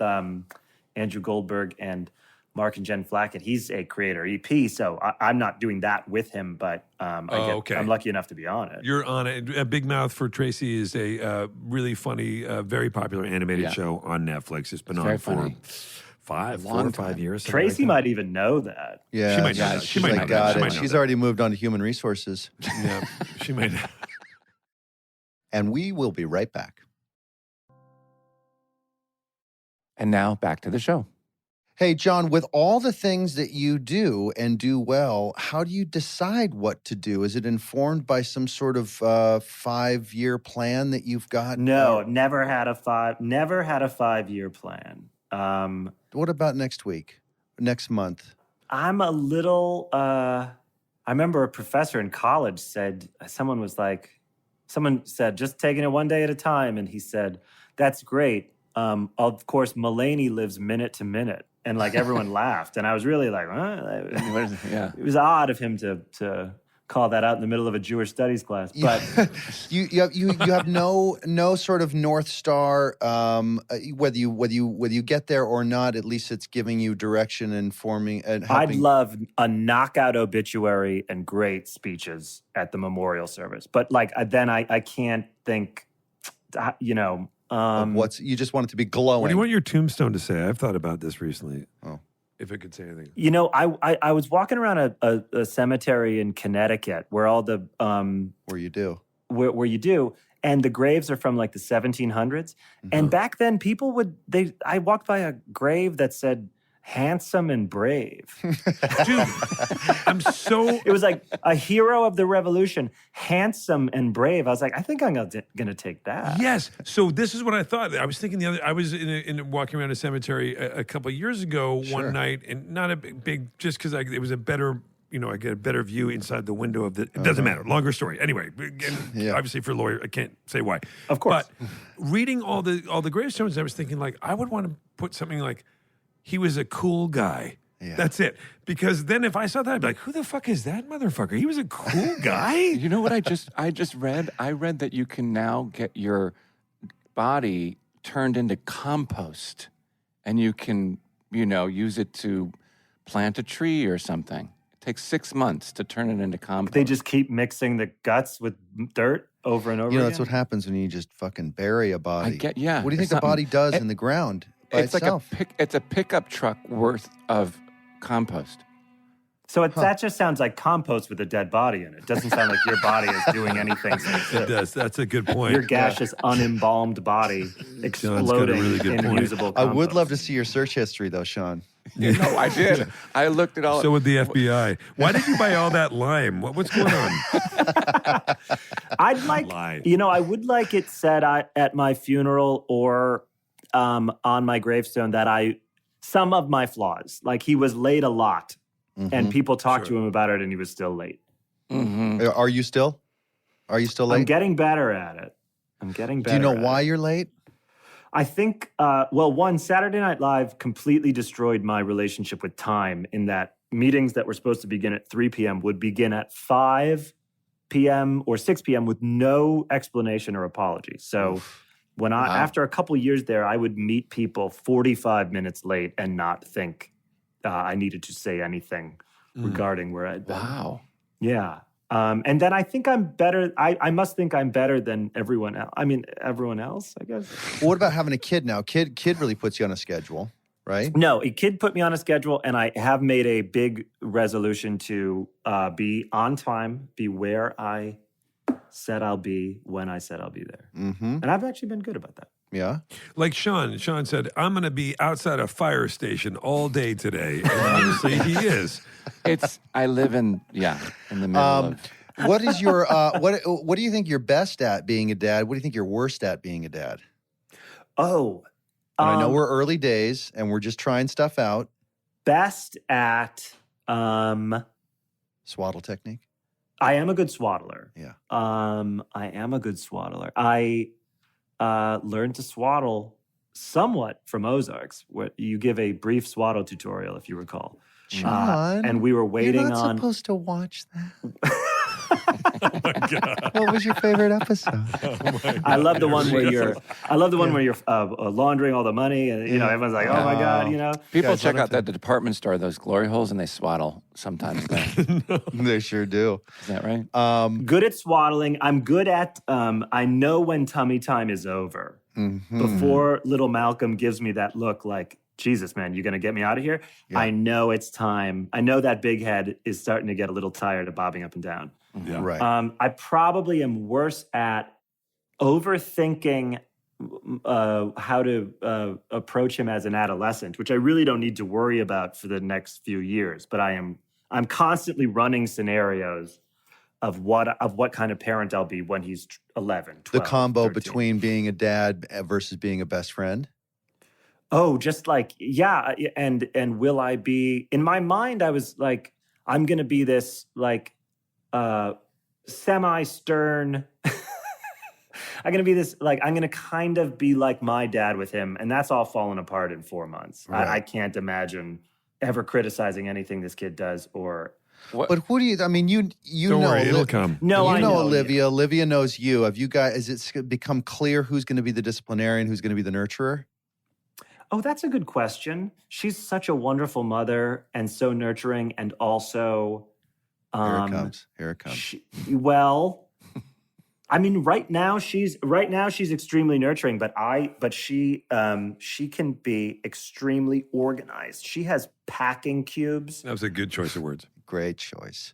Andrew Goldberg and Mark and Jen Flackett. He's a creator EP, so I'm not doing that with him, but I'm lucky enough to be on it. You're on it. Big Mouth for Tracy is a really funny, very popular animated show on Netflix. It's been on for A 4 long or 5 time. years. Tracy might even know that. Yeah, She might know that. She might know that. got She it. might know She's that. already moved on to human resources. Yeah, she might. And we will be right back. And now back to the show. Hey, John, with all the things that you do and do well, how do you decide what to do? Is it informed by some sort of 5-year plan that you've got? No, never had a 5-year plan. What about next week? Next month? I'm a little. I remember a professor in college said someone said just taking it one day at a time, and he said that's great. Of course, Mulaney lives minute to minute. And everyone laughed, and I was really like, huh? Yeah. It was odd of him to call that out in the middle of a Jewish studies class. But you have no sort of North Star, whether you get there or not. At least it's giving you direction and forming and helping. I'd love a knockout obituary and great speeches at the memorial service. But then I can't think, Of you just want it to be glowing. What do you want your tombstone to say? I've thought about this recently. Oh. If it could say anything. I was walking around a cemetery in Connecticut where all the Where you do. where you do, and the graves are from the 1700s. And back then, people I walked by a grave that said handsome and brave. Dude, I'm so... It was like a hero of the revolution, handsome and brave. I was like, I think I'm going to take that. Yes. So this is what I thought. I was thinking I was walking around a cemetery a couple of years ago one night, and not a big, just because it was a better, I get a better view inside the window of it doesn't matter. Longer story. Anyway, obviously for a lawyer, I can't say why. Of course. But reading all the gravestones, I was thinking I would want to put something like, he was a cool guy. Yeah. That's it. Because then if I saw that, I'd be like, who the fuck is that motherfucker? He was a cool guy? You know what I just read? I read that you can now get your body turned into compost, and you can, use it to plant a tree or something. It takes 6 months to turn it into compost. They just keep mixing the guts with dirt over and over again. That's what happens when you just fucking bury a body. What do you think it's the body does it- in the ground by It's itself? it's a pickup truck worth of compost. So that just sounds like compost with a dead body in it. It doesn't sound like your body is doing anything. It does. That's a good point. Your gaseous, unembalmed body exploding really good in point. usable I compost. would love to see your search history, though, Sean. No, I did. I looked at all. So would the FBI. Why did you buy all that lime? What's going on? I'd like, Lied. I would like it said at my funeral or on my gravestone that some of my flaws, like he was late a lot. And people talked to him about it, and he was still late. Are you still? Are you still late? I'm getting better at it. Do you know why you're late? I think, one, Saturday Night Live completely destroyed my relationship with time in that meetings that were supposed to begin at 3 p.m. would begin at 5 p.m. or 6 p.m. with no explanation or apology. So after a couple years there, I would meet people 45 minutes late and not think I needed to say anything regarding where I'd been. Wow. Yeah. And then I think I'm better. I must think I'm better than everyone else. I mean, everyone else, I guess. Well, what about having a kid now? Kid really puts you on a schedule, right? No, a kid put me on a schedule, and I have made a big resolution to be on time, be where I said I'll be, when I said I'll be there. And I've actually been good about that. Yeah. Like Sean said, I'm going to be outside a fire station all day today. And obviously he is. I live in the middle of. What is your what do you think you're best at being a dad? What do you think you're worst at being a dad? Oh. And I know we're early days and we're just trying stuff out. Best at Swaddle technique. I am a good swaddler. Yeah. I am a good swaddler. I learned to swaddle somewhat from Ozarks, where you give a brief swaddle tutorial, if you recall. John, and we were waiting you're not supposed to watch that. Oh my God. What was your favorite episode? I love the one where you're laundering all the money, and everyone's like, "Oh my God!" People check out at the department store those glory holes, and they swaddle sometimes. They sure do. Is that right? Good at swaddling. I'm good at. I know when tummy time is over. Before little Malcolm gives me that look, like, Jesus, man, you going to get me out of here? Yeah. I know it's time. I know that big head is starting to get a little tired of bobbing up and down. Yeah. Right. I probably am worse at overthinking how to approach him as an adolescent, which I really don't need to worry about for the next few years. But I'm constantly running scenarios of what kind of parent I'll be when he's 11, 12, The combo 13. between being a dad versus being a best friend. Oh, just like, yeah. And will I be, in my mind, I was like, I'm going to be this like semi-stern, I'm going to be this, like, I'm going to kind of be like my dad with him. And that's all fallen apart in 4 months. Right. I can't imagine ever criticizing anything this kid does or. But who do you, I mean, you Don't know. worry, it'll come. No, I know Olivia. Yeah. Olivia knows you. Have you guys, has it become clear who's going to be the disciplinarian, who's going to be the nurturer? Oh, that's a good question. She's such a wonderful mother and so nurturing, and also Here it comes. Here it comes. I mean, right now she's extremely nurturing, but she can be extremely organized. She has packing cubes. That was a good choice of words. Great choice.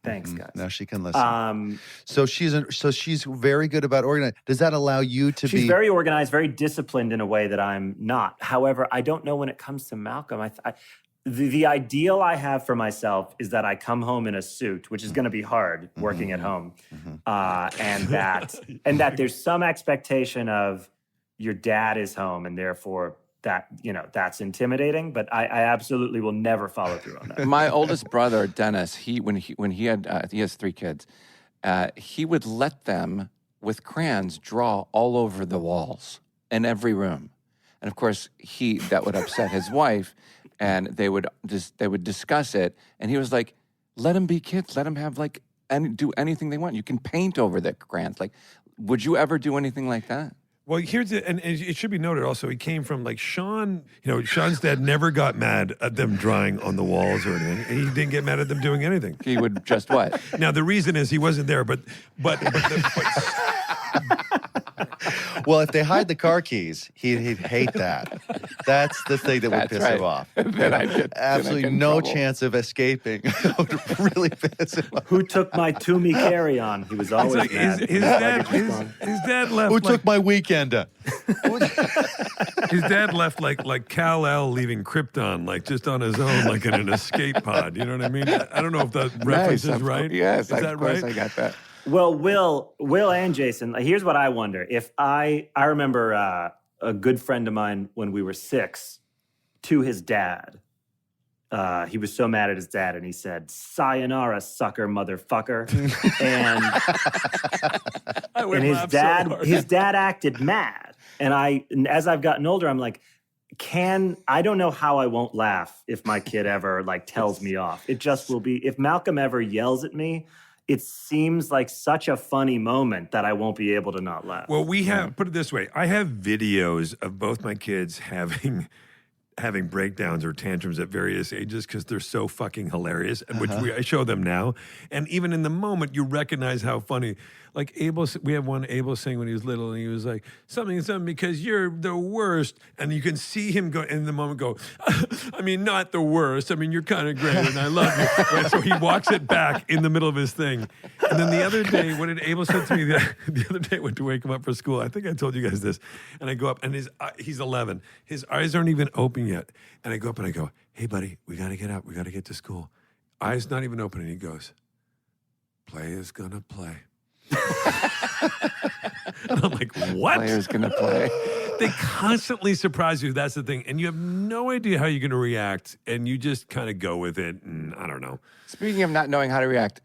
Thanks, guys. Now she can listen. So she's very good about organizing. Does that allow you to be? She's very organized, very disciplined in a way that I'm not. However, I don't know when it comes to Malcolm. The ideal I have for myself is that I come home in a suit, which is going to be hard working at home, and that there's some expectation of your dad is home, and therefore that that's intimidating. But I absolutely will never follow through on that. My oldest brother, Dennis, when he has 3 kids, he would let them with crayons draw all over the walls in every room, and of course that would upset his wife. And they would discuss it, and he was like, "Let them be kids. Let them have do anything they want. You can paint over the crayons. Like, would you ever do anything like that?" Well, and it should be noted also, he came from like Sean. Sean's dad never got mad at them drawing on the walls or anything, and he didn't get mad at them doing anything. He would just what? Now the reason is he wasn't there, but Well, if they hide the car keys, he'd hate that. That's the thing that would piss him off. Then I'd get Absolutely in no trouble. chance of escaping. It would really piss him off. Who took my Toomey carry-on? He was always Like mad. his dad left. Who like, took my weekender? His dad left like Kal-El leaving Krypton, like just on his own, like in an escape pod. You know what I mean? I don't know if that reference is right. Yes, is that of course right? I got that. Well, Will and Jason, here's what I wonder. If I remember a good friend of mine when we were 6 to his dad. He was so mad at his dad, and he said, "Sayonara, sucker, motherfucker." and his dad acted mad. And as I've gotten older, I'm like, I don't know how I won't laugh if my kid ever like tells me off. It just will be, if Malcolm ever yells at me, it seems like such a funny moment that I won't be able to not laugh. Well, we have, put it this way, I have videos of both my kids having breakdowns or tantrums at various ages because they're so fucking hilarious, and I show them now. And even in the moment, you recognize how funny. Like we have one Abel saying when he was little, and he was like, something, because you're the worst. And you can see him go in the moment go, I mean, not the worst. I mean, you're kind of great, and I love you. Right? So he walks it back in the middle of his thing. And then the other day, what did Abel said to me the other day, I went to wake him up for school. I think I told you guys this. And I go up, and he's 11. His eyes aren't even open yet. And I go up and I go, "Hey, buddy, we got to get up. We got to get to school." Eyes not even open. And he goes, "Play is going to play." And I'm like, what? Player's going to play. They constantly surprise you. That's the thing. And you have no idea how you're going to react. And you just kind of go with it. And I don't know. Speaking of not knowing how to react,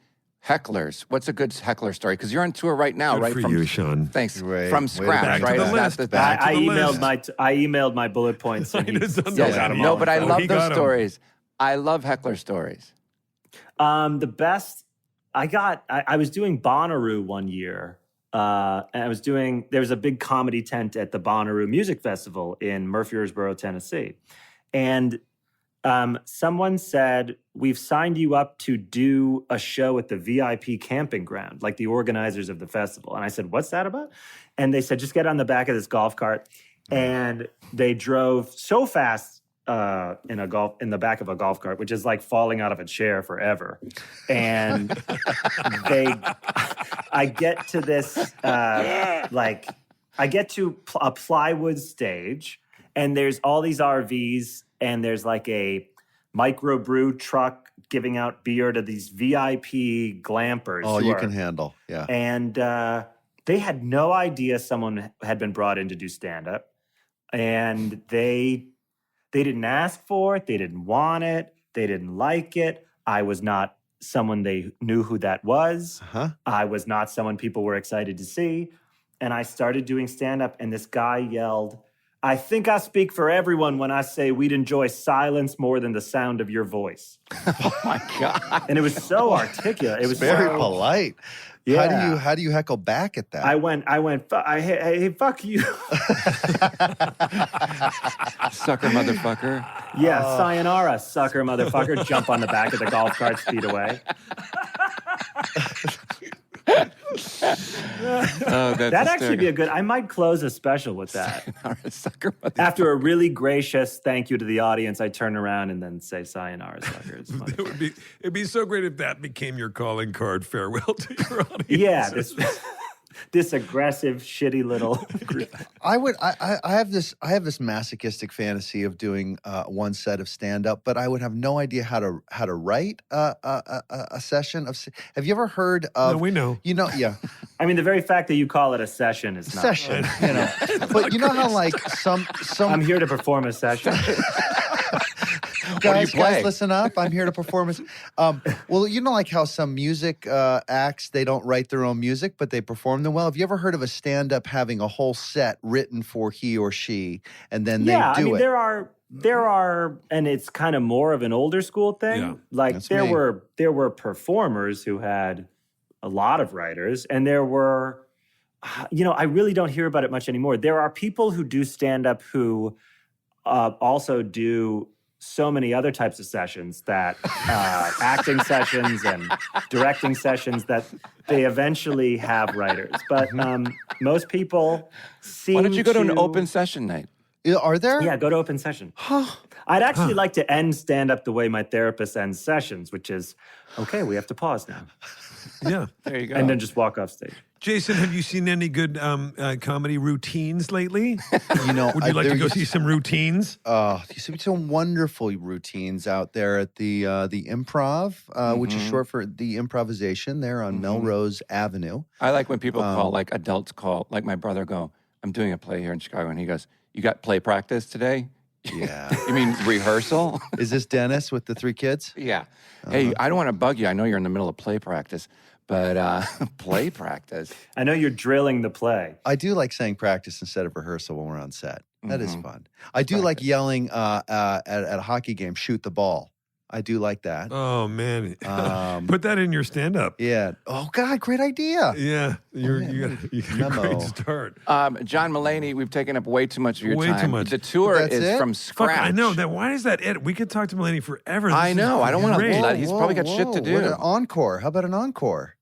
hecklers. What's a good heckler story? Because you're on tour right now, Good right? for you, Sean. Thanks. Right. From Way to scratch, back to right? the Is list. that the Back to I the emailed list. I emailed my bullet points. And he It's still on got the them list. all. No, but I Oh, love he those got 'em. stories. I love heckler stories. The best I was doing Bonnaroo one year. And there was a big comedy tent at the Bonnaroo Music Festival in Murfreesboro, Tennessee. And someone said, "We've signed you up to do a show at the VIP camping ground, like the organizers of the festival." And I said, "What's that about?" And they said, "Just get on the back of this golf cart." And they drove so fast in the back of a golf cart, which is like falling out of a chair forever. And I get to this, I get to a plywood stage, and there's all these RVs, and there's like a microbrew truck giving out beer to these VIP glampers. Oh, you can handle. Yeah. And they had no idea someone had been brought in to do stand-up. And they didn't ask for it. They didn't want it. They didn't like it. I was not someone they knew who that was. I was not someone people were excited to see. And I started doing stand-up, and this guy yelled, "I think I speak for everyone when I say we'd enjoy silence more than the sound of your voice." Oh my God. And it was so articulate. It was Very so polite. Yeah. How do you heckle back at that? I went, hey, fuck you. Sucker motherfucker. Yeah, sayonara, sucker motherfucker. Jump on the back of the golf cart, speed away. Oh, that's That'd actually be I might close a special with that. Sucker motherfucker. After a really gracious thank you to the audience, I turn around and then say sayonara, suckers. It'd be so great if that became your calling card. Farewell to your audience. Yeah, this aggressive, shitty little group. I have this masochistic fantasy of doing one set of stand up, but I would have no idea how to write a session of. Have you ever heard of? No, we know. You know, yeah. I mean, the very fact that you call it a session is not Session, you know. But you know how like some I'm here to perform a session. guys, play? listen up. I'm here to perform. Well, you know, like how some music acts, they don't write their own music, but they perform them well. Have you ever heard of a stand-up having a whole set written for he or she, and then they do I mean, it? there are, and it's kind of more of an older school thing. Yeah, like that's there me. were performers who had a lot of writers, and there were, I really don't hear about it much anymore. There are people who do stand-up who also do so many other types of sessions that acting sessions and directing sessions that they eventually have writers. But most people seem Why don't you go to an to- open session night? Are there? Yeah, go to open session. I'd actually like to end stand-up the way my therapist ends sessions, which is, okay, we have to pause now. Yeah. There you go. And then just walk off stage. Jason, have you seen any good comedy routines lately? You know, Would you like to there go used- see some routines? You see some wonderful routines out there at the Improv, which is short for the Improvisation, there on Melrose Avenue. I like when people call, like adults call, like my brother go, I'm doing a play here in Chicago, and he goes, you got play practice today? Yeah. You mean rehearsal? Is this Dennis with the 3 kids? Yeah. Hey, I don't want to bug you. I know you're in the middle of play practice, but play practice. I know you're drilling the play. I do like saying practice instead of rehearsal when we're on set. That is fun. I do like yelling at a hockey game, shoot the ball. I do like that. Oh, man. Put that in your stand-up. Yeah. Oh, God, great idea. Yeah. You got a Memo. great start. John Mulaney, we've taken up way too much of your Way time. too much. The tour That's is it? from Fuck, scratch. I know. Why is that it? We could talk to Mulaney forever. I This know. is I don't wanna great. let- He's probably got shit to do. What an encore. How about an encore?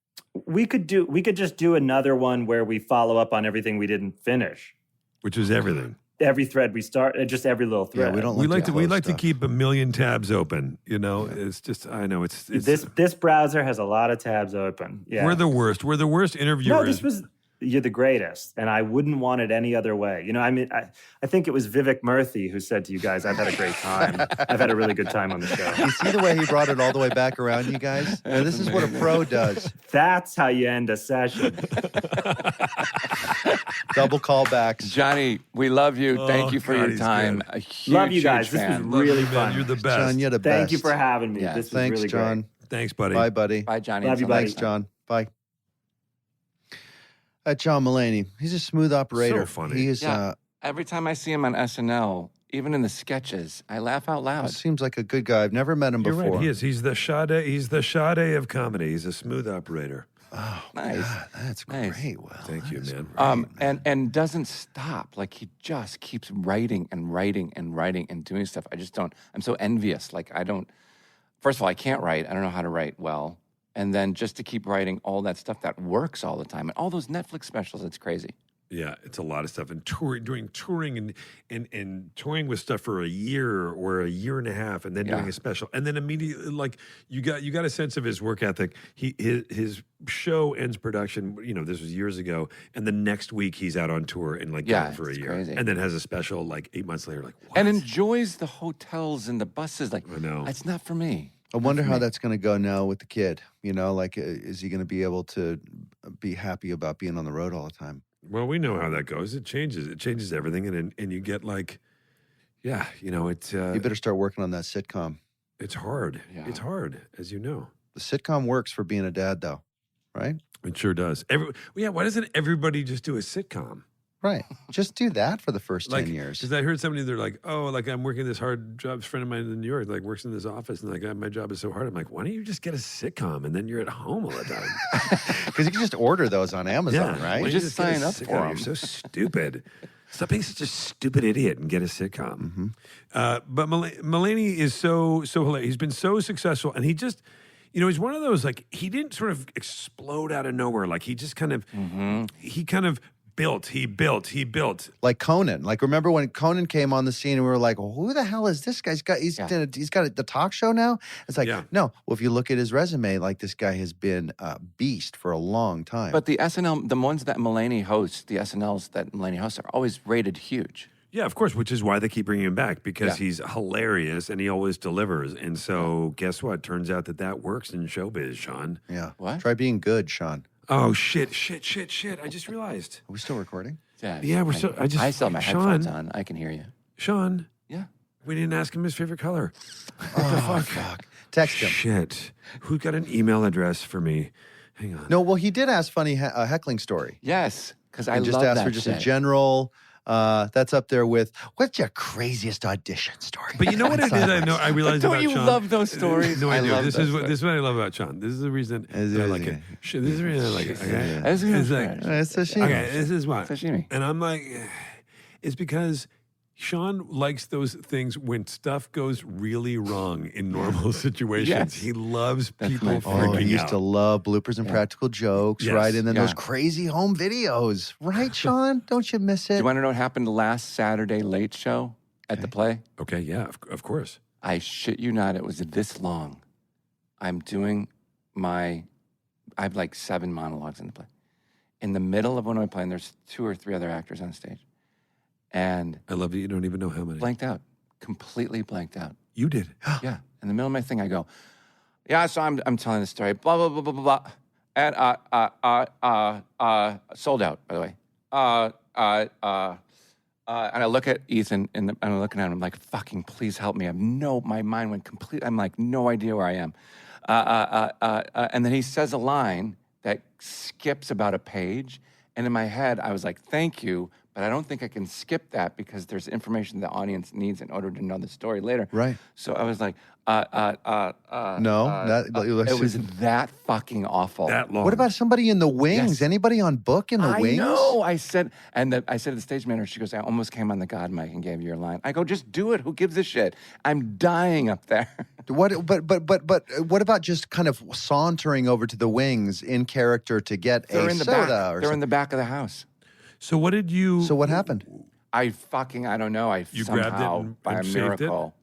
We could just do another one where we follow up on everything we didn't finish. Which is everything. Every thread we start, just every little thread. Yeah, we don't We like like to to close keep a million tabs open. You know, it's just I know it's This browser has a lot of tabs open. Yeah. we're the worst. We're the worst interviewers. No, this was you're the greatest, and I wouldn't want it any other way. You know, I mean, I think it was Vivek Murthy who said to you guys, "I've had a great time. I've had a really good time on the show." You see the way he brought it all the way back around, you guys? Now, this is what a pro does. That's how you end a session. Double callbacks. Johnny, we love you. Thank you for God, your he's time. good. A huge, Love you huge guys. This was fan. really Man, fun. you're the best. John, you're the best. Thank you for having me. Yeah. This was Thanks, really John. great. Thanks, buddy. Bye, buddy. Bye, Johnny. Love you, Until buddy. next Thanks, time. John. Bye. John Mulaney. He's a smooth operator. So funny. He is. Yeah. Every time I see him on SNL, even in the sketches, I laugh out loud. Seems like a good guy. I've never met him You're before. right. He is. He's the Sade. He's the Sade of comedy. He's a smooth operator. Oh, Nice. God, that's Nice. great. Well, Thank you, man. And doesn't stop. Like he just keeps writing and writing and writing and doing stuff. I just don't. I'm so envious. Like I don't. First of all, I can't write. I don't know how to write well. And then just to keep writing all that stuff that works all the time and all those Netflix specials. It's crazy. Yeah, it's a lot of stuff. And doing touring and touring with stuff for a year or a year and a half, and then doing Yeah. a special, and then immediately, like you got a sense of his work ethic. His show ends production. You know, this was years ago, and the next week he's out on tour and like Yeah, gone for a it's year, crazy. and then has a special like 8 months later. Like what? And enjoys the hotels and the buses. Like I know. it's not for me. I wonder how that's going to go now with the kid. You know, like, is he going to be able to be happy about being on the road all the time? Well, we know how that goes. It changes everything, and you get like, yeah, you know, it's You better start working on that sitcom. it's hard. Yeah. It's hard, as you know. The sitcom works for being a dad, though, right? It sure does. Why doesn't everybody just do a sitcom? Right. Just do that for the first 10 years. Because I heard somebody, they're like, oh, like I'm working this hard job. A friend of mine in New York, like works in this office, and like my job is so hard. I'm like, why don't you just get a sitcom and then you're at home all the time? Because you can just order those on Amazon, Why right? don't you Just get a sign up sitcom? for 'em. You're so stupid. Stop being such a stupid idiot and get a sitcom. But Mulaney is so hilarious. He's been so successful, and he just, you know, he's one of those like he didn't sort of explode out of nowhere. Like he just kind of he kind of built. He built. Like Conan. Like, remember when Conan came on the scene and we were like, well, who the hell is this guy? He's got the talk show now? It's like, Yeah. no. Well, if you look at his resume, like this guy has been a beast for a long time. But the SNL, the ones that Mulaney hosts, the SNLs that Mulaney hosts are always rated huge. Yeah, of course, which is why they keep bringing him back because Yeah. he's hilarious and he always delivers. And so, guess what? Turns out that works in showbiz, Sean. yeah. What? Try being good, Sean. Oh shit! I just realized. Are we still recording? Yeah, we're still. I still have my Sean, headphones on. I can hear you. Sean, Yeah. we didn't ask him his favorite color. Fuck. Text him. Shit. Who got an email address for me? Hang on. No, well, he did ask funny heckling story. Yes, because I And just love asked that for just a shit. general. That's up there with what's your craziest audition story? But you know what it is? I realized Don't about you Sean. love those stories? No, I do. love This those is what stories. this is what I love about Sean. This is the reason that I like it. Shit, this is the reason I like it. Okay. That's It's good. like, It's a shame. okay, this is why. Sashimi. And I'm like, it's because Sean likes those things when stuff goes really wrong in normal situations. Yes. He loves people my freaking Oh, he used out. to love bloopers and practical jokes, Yes. right? And then Yeah. those crazy home videos, right, Sean? Don't you miss Do it? you want to know what happened last Saturday late show at the play? Okay, yeah, of course. I shit you not, it was this long. I'm doing I have like 7 monologues in the play. In the middle of one of my playing, there's 2 or 3 other actors on stage. And I love that you don't even know how many. blanked out, completely blanked out. You did. Yeah. In the middle of my thing, I go, yeah, so I'm telling the story, blah, blah, blah, blah, blah, blah. And sold out, by the way. And I look at Ethan and I'm looking at him, I'm like, fucking please help me. My mind went complete. I'm like, no idea where I am. And then he says a line that skips about a page. And in my head, I was like, thank you, but I don't think I can skip that because there's information the audience needs in order to know the story later. Right. So I was like, No, it was that fucking awful. That long. What about somebody in the wings? Yes. Anybody on book in the I wings? know. I said to the stage manager, she goes, I almost came on the God mic and gave you your line. I go, just do it. Who gives a shit? I'm dying up there. What? But what about just kind of sauntering over to the wings in character to get They're a in the soda? back. Or They're in something? the back of the house. So what did you? So what happened? I don't know. You grabbed it somehow, and by a saved it? miracle.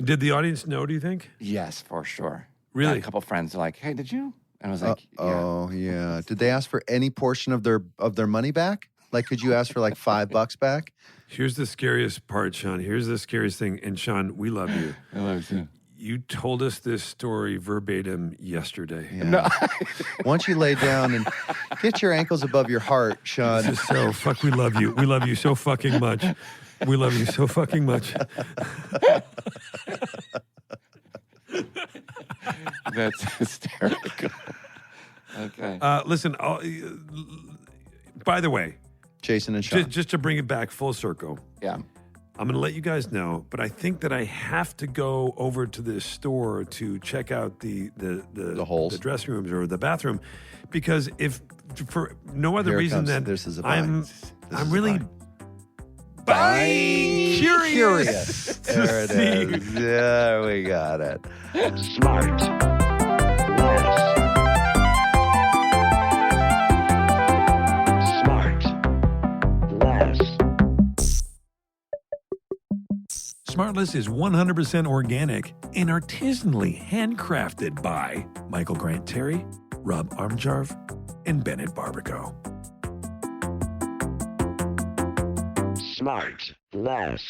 Did the audience know? Do you think? Yes, for sure. Really? I had a couple friends are like, hey, did you? And I was like, yeah. Oh yeah. Did they ask for any portion of their money back? Like, could you ask for like $5 back? Here's the scariest part, Sean. Here's the scariest thing. And Sean, we love you. I love you. You told us this story verbatim yesterday. Yeah. No. Why don't you lay down and get your ankles above your heart, Sean? So fuck, we love you. We love you so fucking much. We love you so fucking much. That's hysterical. Okay. Listen, by the way, Jason and Sean. just to bring it back full circle, Yeah. I'm going to let you guys know, but I think that I have to go over to this store to check out the holes? the dressing rooms or the bathroom, because if for no other Here it reason comes. than This is a I'm buy. This I'm is a buy. buying curious. There it is. There we got it. SmartLess is 100% organic and artisanally handcrafted by Michael Grant Terry, Rob Armjarv, and Bennett Barbaco. SmartLess.